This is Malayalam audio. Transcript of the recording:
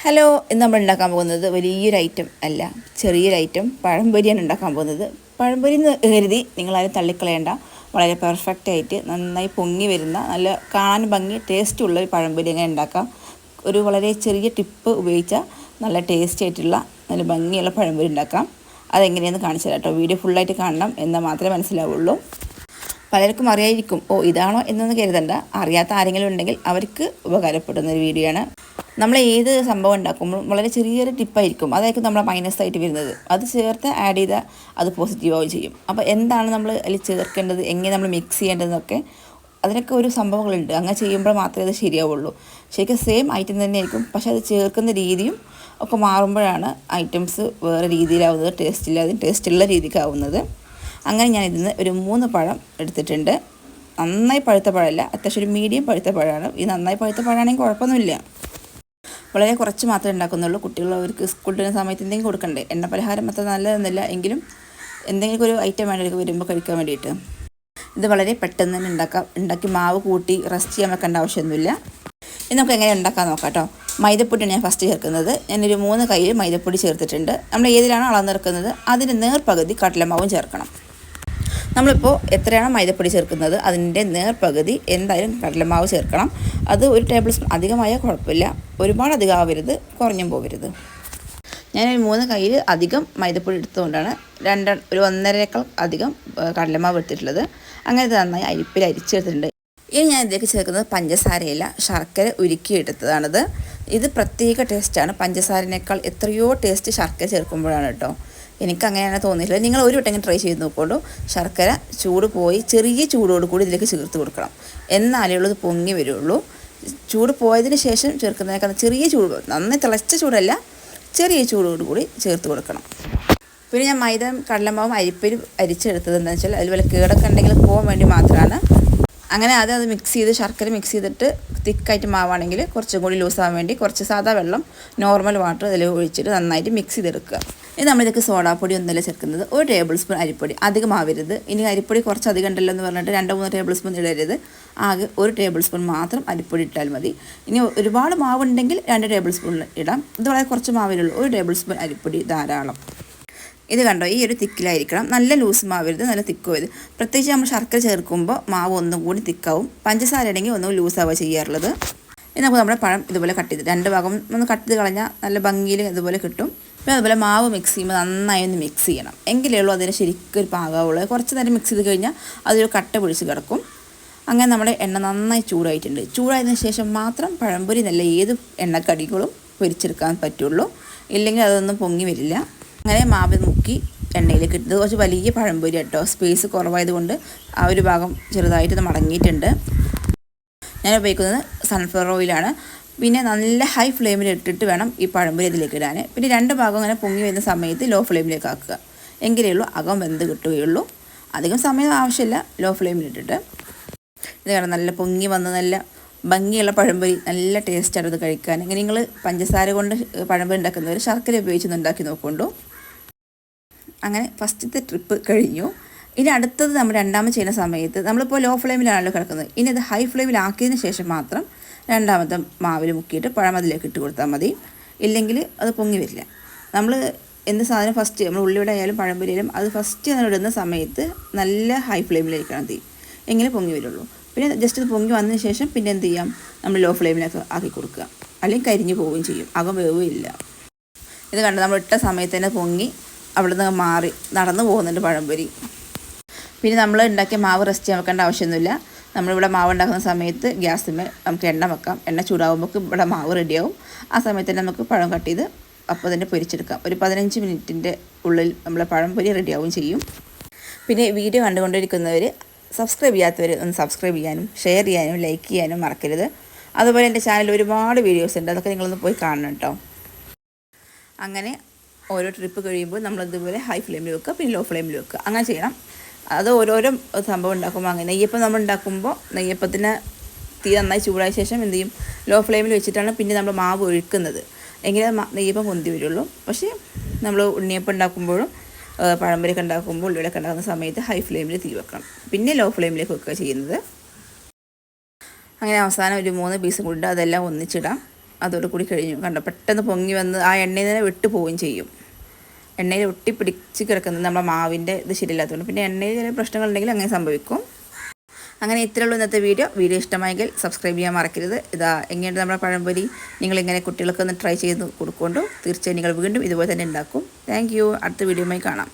ഹലോ, ഇന്ന് നമ്മൾ ഉണ്ടാക്കാൻ പോകുന്നത് വലിയൊരു ഐറ്റം അല്ല, ചെറിയൊരു ഐറ്റം പഴംപൊരിയാണ് ഉണ്ടാക്കാൻ പോകുന്നത്. പഴംപൊരി എന്ന് കരുതി നിങ്ങളാരും തള്ളിക്കളയേണ്ട. വളരെ പെർഫെക്റ്റ് ആയിട്ട് നന്നായി പൊങ്ങി വരുന്ന നല്ല കാണാൻ ഭംഗി ടേസ്റ്റുള്ള ഒരു പഴംപൊരി എങ്ങനെ ഉണ്ടാക്കാം. ഒരു വളരെ ചെറിയ ടിപ്പ് ഉപയോഗിച്ചാൽ നല്ല ടേസ്റ്റ് ആയിട്ടുള്ള നല്ല ഭംഗിയുള്ള പഴംപൊരി ഉണ്ടാക്കാം. അതെങ്ങനെയാണെന്ന് കാണിച്ചു തരാം കേട്ടോ. വീഡിയോ ഫുള്ളായിട്ട് കാണണം എന്നാൽ മാത്രമേ മനസ്സിലാവുള്ളൂ. പലർക്കും അറിയായിരിക്കും, ഇതാണോ എന്നൊന്നും കരുതണ്ട. അറിയാത്ത ആരെങ്കിലും ഉണ്ടെങ്കിൽ അവർക്ക് ഉപകാരപ്പെടുന്ന ഒരു വീഡിയോ ആണ്. നമ്മൾ ഏത് സംഭവം ഉണ്ടാക്കുമ്പോഴും വളരെ ചെറിയൊരു ടിപ്പായിരിക്കും, അതായിരിക്കും നമ്മളെ മൈനസായിട്ട് വരുന്നത്. അത് ചേർത്ത് ആഡ് ചെയ്താൽ അത് പോസിറ്റീവാവുകയും ചെയ്യും. അപ്പോൾ എന്താണ് നമ്മൾ അതിൽ ചേർക്കേണ്ടത്, എങ്ങനെ നമ്മൾ മിക്സ് ചെയ്യേണ്ടതെന്നൊക്കെ അതിനൊക്കെ ഒരു സംഭവങ്ങളുണ്ട്. അങ്ങനെ ചെയ്യുമ്പോൾ മാത്രമേ അത് ശരിയാവുള്ളൂ. ശരിക്കും സെയിം ഐറ്റം തന്നെയായിരിക്കും, പക്ഷെ അത് ചേർക്കുന്ന രീതിയും ഒക്കെ മാറുമ്പോഴാണ് ഐറ്റംസ് വേറെ രീതിയിലാവുന്നത്, ടേസ്റ്റുള്ള രീതിക്കാവുന്നത്. അങ്ങനെ ഞാൻ ഇതിൽ നിന്ന് ഒരു 3 പഴം എടുത്തിട്ടുണ്ട്. നന്നായി പഴുത്ത പഴമല്ല, അത്യാവശ്യം ഒരു മീഡിയം പഴുത്ത പഴമാണ്. ഈ നന്നായി പഴുത്ത പഴമാണെങ്കിൽ കുഴപ്പമൊന്നുമില്ല. വളരെ കുറച്ച് മാത്രമേ ഉണ്ടാക്കുന്നുള്ളൂ. കുട്ടികളവർക്ക് സ്കൂളിൽ വരുന്ന സമയത്ത് എന്തെങ്കിലും കൊടുക്കണ്ടേ. എണ്ണ പലഹാരം അത്ര നല്ലതൊന്നുമില്ല, എങ്കിലും എന്തെങ്കിലും ഒരു ഐറ്റം വേണ്ടി വരുമ്പോൾ കഴിക്കാൻ വേണ്ടിയിട്ട്. ഇത് വളരെ പെട്ടെന്ന് തന്നെ ഉണ്ടാക്കി മാവ് കൂട്ടി റെസ്റ്റ് ചെയ്യാൻ വെക്കേണ്ട ആവശ്യമൊന്നുമില്ല. ഇനി നമുക്ക് എങ്ങനെ ഉണ്ടാക്കാൻ നോക്കാം കേട്ടോ. മൈദപ്പൊടിയാണ് ഞാൻ ഫസ്റ്റ് ചേർക്കുന്നത്. ഞാനൊരു 3 കയ്യിൽ മൈദപ്പൊടി ചേർത്തിട്ടുണ്ട്. നമ്മൾ ഏതിലാണോ അളന്നെടുക്കുന്നത് അതിന് നേർപകുതി കടലമാവും ചേർക്കണം. നമ്മളിപ്പോൾ എത്രയാണോ മൈദപ്പൊടി ചേർക്കുന്നത് അതിൻ്റെ നേർപകുതി എന്തായാലും കടലമാവ് ചേർക്കണം. അത് 1 ടേബിൾ സ്പൂൺ അധികമായാൽ കുഴപ്പമില്ല, ഒരുപാട് അധികമാവരുത്, കുറഞ്ഞും പോകരുത്. ഞാൻ 3 കയ്യിൽ അധികം മൈദപ്പൊടി എടുത്തുകൊണ്ടാണ് ഒരു 1.5 അധികം കടലമാവ് എടുത്തിട്ടുള്ളത്. അങ്ങനെ നന്നായി അരിപ്പിൽ അരിച്ചെടുത്തിട്ടുണ്ട്. ഇനി ഞാൻ ഇതിലേക്ക് ചേർക്കുന്നത് പഞ്ചസാരയില്ല, ശർക്കര ഉരുക്കിയെടുത്തതാണിത്. ഇത് പ്രത്യേക ടേസ്റ്റാണ്. പഞ്ചസാരനേക്കാൾ എത്രയോ ടേസ്റ്റ് ശർക്കര ചേർക്കുമ്പോഴാണ് കേട്ടോ. എനിക്കങ്ങനെയാണ് തോന്നിയിട്ടുള്ളത്. നിങ്ങൾ ഒരു വട്ടം ട്രൈ ചെയ്ത് നോക്കുള്ളൂ. ശർക്കര ചൂട് പോയി ചെറിയ ചൂടോട് കൂടി ഇതിലേക്ക് ചേർത്ത് കൊടുക്കണം, എന്നാലേ ഉള്ളത് പൊങ്ങി വരുള്ളൂ. ചൂട് പോയതിന് ശേഷം ചേർക്കുന്നതിനേക്കാൾ ചെറിയ ചൂട്, നന്നായി തിളച്ച ചൂടല്ല, ചെറിയ ചൂടോട് കൂടി ചേർത്ത് കൊടുക്കണം. പിന്നെ ഞാൻ മൈദ കടലമാവും അരിപ്പയിൽ അരിച്ചെടുത്തത് എന്താണെന്ന് വെച്ചാൽ അതിൽ വല്ല കേടൊക്കെ ഉണ്ടെങ്കിൽ പോകാൻ വേണ്ടി മാത്രമാണ്. അങ്ങനെ അത് മിക്സ് ചെയ്ത് ശർക്കര മിക്സ് ചെയ്തിട്ട് തിക്കായിട്ട് മാവാണെങ്കിൽ കുറച്ചും കൂടി ലൂസാകാൻ വേണ്ടി കുറച്ച് സാധാ വെള്ളം, നോർമൽ വാട്ടർ അതിൽ ഒഴിച്ചിട്ട് നന്നായിട്ട് മിക്സ് ചെയ്തെടുക്കുക. ഇനി നമ്മളിതൊക്കെ സോഡാപ്പൊടി ഒന്നല്ല ചേർക്കുന്നത്. 1 ടേബിൾ സ്പൂൺ അരിപ്പൊടി, അധികം ആവരുത്. ഇനി അരിപ്പൊടി കുറച്ച് അധികം ഉണ്ടല്ലോ എന്ന് പറഞ്ഞിട്ട് 2-3 ടേബിൾ സ്പൂൺ ഇടരുത്. ആകെ 1 ടേബിൾ സ്പൂൺ മാത്രം അരിപ്പൊടി ഇട്ടാൽ മതി. ഇനി ഒരുപാട് മാവുണ്ടെങ്കിൽ 2 ടേബിൾ സ്പൂൺ ഇടാം. ഇത് വളരെ കുറച്ച് മാവിലുള്ളൂ. 1 ടേബിൾ സ്പൂൺ അരിപ്പൊടി ധാരാളം. ഇത് കണ്ടോ, ഈ ഒരു തിക്കിലായിരിക്കണം. നല്ല ലൂസ് മാവരുത്, നല്ല തിക്ക് വരുത്. പ്രത്യേകിച്ച് നമ്മൾ ശർക്കര ചേർക്കുമ്പോൾ മാവ് ഒന്നും കൂടി തിക്കാവും. പഞ്ചസാര ആണെങ്കിൽ ഒന്നും ലൂസാവുക ചെയ്യാറുള്ളത്. ഇനി നമുക്ക് നമ്മുടെ പഴം ഇതുപോലെ കട്ട് ചെയ്ത് 2 ഭാഗം ഒന്ന് കട്ട് ചെയ്ത് കളഞ്ഞാൽ നല്ല ഭംഗിയിൽ ഇതുപോലെ കിട്ടും. പിന്നെ അതുപോലെ മാവ് മിക്സ് ചെയ്യുമ്പോൾ നന്നായി ഒന്ന് മിക്സ് ചെയ്യണം, എങ്കിലേ ഉള്ളൂ അതിന് ശരിക്കും ഒരു പാകമുള്ളൂ. കുറച്ച് നേരം മിക്സ് ചെയ്ത് കഴിഞ്ഞാൽ അതൊരു കട്ട പിടിച്ച് കിടക്കും. അങ്ങനെ നമ്മുടെ എണ്ണ നന്നായി ചൂടായിട്ടുണ്ട്. ചൂടായതിനു ശേഷം മാത്രം പഴംപൊരി നല്ല ഏത് എണ്ണക്കടികളും പൊരിച്ചെടുക്കാൻ പറ്റുള്ളൂ, ഇല്ലെങ്കിൽ അതൊന്നും പൊങ്ങി വരില്ല. അങ്ങനെ മാവ് മുക്കി എണ്ണയിലേക്ക് ഇട്ടത് കുറച്ച് വലിയ പഴംപൊരി കേട്ടോ. സ്പേസ് കുറവായതുകൊണ്ട് ആ ഒരു ഭാഗം ചെറുതായിട്ടൊന്ന് മടങ്ങിയിട്ടുണ്ട്. ഞാൻ ഉപയോഗിക്കുന്നത് സൺഫ്ലവർ ഓയിലാണ്. പിന്നെ നല്ല ഹൈ ഫ്ലെയിമിൽ ഇട്ടിട്ട് വേണം ഈ പഴംപൊരി അതിലേക്ക് ഇടാൻ. പിന്നെ 2 ഭാഗം അങ്ങനെ പൊങ്ങി വരുന്ന സമയത്ത് ലോ ഫ്ലെയിമിലേക്ക് ആക്കുക, എങ്കിലേ ഉള്ളൂ അകം വെന്ത് കിട്ടുകയുള്ളൂ. അധികം സമയം ആവശ്യമില്ല, ലോ ഫ്ലെയിമിലിട്ടിട്ട്. ഇത് കാരണം നല്ല പൊങ്ങി വന്ന് നല്ല ഭംഗിയുള്ള പഴംപൊരി, നല്ല ടേസ്റ്റാണ് ഇത് കഴിക്കാൻ. ഇങ്ങനെ നിങ്ങൾ പഞ്ചസാര കൊണ്ട് പഴംപൊരി ഉണ്ടാക്കുന്നവർ ശർക്കര ഉപയോഗിച്ചൊന്ന് ഉണ്ടാക്കി നോക്കൊണ്ടു. അങ്ങനെ ഫസ്റ്റത്തെ ട്രിപ്പ് കഴിഞ്ഞു. ഇനി അടുത്തത് നമ്മൾ രണ്ടാമത് ചെയ്യുന്ന സമയത്ത് നമ്മളിപ്പോൾ ലോ ഫ്ലെയിമിലാണല്ലോ കിടക്കുന്നത്. ഇനി അത് ഹൈ ഫ്ലെയിമിലാക്കിയതിന് ശേഷം മാത്രം രണ്ടാമത്തെ മാവിൽ മുക്കിയിട്ട് പഴം അതിലേക്ക് ഇട്ട് കൊടുത്താൽ മതി, ഇല്ലെങ്കിൽ അത് പൊങ്ങി വരില്ല. നമ്മൾ എന്ത് സാധനം ഫസ്റ്റ് നമ്മൾ ഉള്ളിവിടെ ആയാലും പഴംപൊരിയിലും അത് ഫസ്റ്റ് നമ്മൾ ഇടുന്ന സമയത്ത് നല്ല ഹൈ ഫ്ലെയിമിലേക്കാണ് തീ, എങ്ങനെ പൊങ്ങി വരുള്ളൂ. പിന്നെ ജസ്റ്റ് ഇത് പൊങ്ങി വന്നതിന് ശേഷം പിന്നെ എന്ത് ചെയ്യാം, നമ്മൾ ലോ ഫ്ലെയിമിലൊക്കെ ആക്കി കൊടുക്കുക, അല്ലെങ്കിൽ കരിഞ്ഞു പോവുകയും ചെയ്യും, അകം വേവുകയില്ല. ഇത് കണ്ട് നമ്മൾ ഇട്ട സമയത്ത് തന്നെ പൊങ്ങി അവിടെ നിന്ന് മാറി നടന്നു പോകുന്നുണ്ട് പഴംപൊരി. പിന്നെ നമ്മൾ ഉണ്ടാക്കിയ മാവ് റെസ്റ്റ് ചെയ്യാൻ വെക്കേണ്ട ആവശ്യമൊന്നുമില്ല. നമ്മളിവിടെ മാവ് ഉണ്ടാക്കുന്ന സമയത്ത് ഗ്യാസിന്മേൽ നമുക്ക് എണ്ണ വെക്കാം. എണ്ണ ചൂടാകുമ്പോൾ ഇവിടെ മാവ് റെഡിയാവും. ആ സമയത്ത് തന്നെ നമുക്ക് പഴം കട്ട് ചെയ്ത് അപ്പോൾ തന്നെ പൊരിച്ചെടുക്കാം. ഒരു 15 മിനിറ്റിൻ്റെ ഉള്ളിൽ നമ്മളെ പഴംപൊരി റെഡിയാവും ചെയ്യും. പിന്നെ വീഡിയോ കണ്ടുകൊണ്ടിരിക്കുന്നവർ സബ്സ്ക്രൈബ് ചെയ്യാത്തവർ ഒന്ന് സബ്സ്ക്രൈബ് ചെയ്യാനും ഷെയർ ചെയ്യാനും ലൈക്ക് ചെയ്യാനും മറക്കരുത്. അതുപോലെ എൻ്റെ ചാനലിൽ ഒരുപാട് വീഡിയോസ് ഉണ്ട്, അതൊക്കെ നിങ്ങളൊന്ന് പോയി കാണണം കേട്ടോ. അങ്ങനെ ഓരോ ട്രിപ്പ് കഴിയുമ്പോൾ നമ്മളിതുപോലെ ഹൈ ഫ്ലെയിമിൽ വെക്കുക, പിന്നെ ലോ ഫ്ലെയിമിൽ വെക്കുക, അങ്ങനെ ചെയ്യണം. അത് ഓരോരോ സംഭവം ഉണ്ടാക്കുമ്പോൾ അങ്ങനെ. നെയ്യപ്പം നമ്മൾ ഉണ്ടാക്കുമ്പോൾ നെയ്യപ്പത്തിന് തീ നന്നായി ചൂടായ ശേഷം എന്ത് ചെയ്യും, ലോ ഫ്ലെയിമിൽ വെച്ചിട്ടാണ് പിന്നെ നമ്മൾ മാവ് ഒഴിക്കുന്നത്, എങ്കിലേ നെയ്യപ്പം പൊന്തി വരുള്ളൂ. പക്ഷേ നമ്മൾ ഉണ്ണിയപ്പം ഉണ്ടാക്കുമ്പോഴും പഴംപൊരിയൊക്കെ ഉണ്ടാക്കുമ്പോൾ ഉള്ളിയൊക്കെ ഉണ്ടാക്കുന്ന സമയത്ത് ഹൈ ഫ്ലെയിമിൽ തീ വെക്കണം, പിന്നെ ലോ ഫ്ലെയിമിലേക്ക് വെക്കുക ചെയ്യുന്നത്. അങ്ങനെ അവസാനം ഒരു 3 പീസ് കൂടി അതെല്ലാം ഒന്നിച്ചിടാം. അതോടുകൂടി കഴിഞ്ഞു. കണ്ടോ, പെട്ടെന്ന് പൊങ്ങി വന്ന് ആ എണ്ണയിൽ തന്നെ വിട്ടു പോവുകയും ചെയ്യും. എണ്ണയിൽ ഒട്ടിപ്പിടിച്ച് കിടക്കുന്നത് നമ്മുടെ മാവിൻ്റെ ഇത് ശരിയില്ലാത്തതുകൊണ്ട്. പിന്നെ എണ്ണയിൽ ചില പ്രശ്നങ്ങളുണ്ടെങ്കിൽ അങ്ങനെ സംഭവിക്കും. അങ്ങനെ ഇത്രയുള്ളൂ ഇന്നത്തെ വീഡിയോ ഇഷ്ടമായെങ്കിൽ സബ്സ്ക്രൈബ് ചെയ്യാൻ മറക്കരുത്. ഇതാ എങ്ങനെയുണ്ട് നമ്മുടെ പഴംപൊരി. നിങ്ങളിങ്ങനെ കുട്ടികൾക്ക് ഒന്ന് ട്രൈ ചെയ്ത് കൊടുക്കൊണ്ടു. തീർച്ചയായും നിങ്ങൾ വീണ്ടും ഇതുപോലെ തന്നെ ഉണ്ടാക്കും. Thank you. അടുത്ത വീഡിയോയുമായി കാണാം.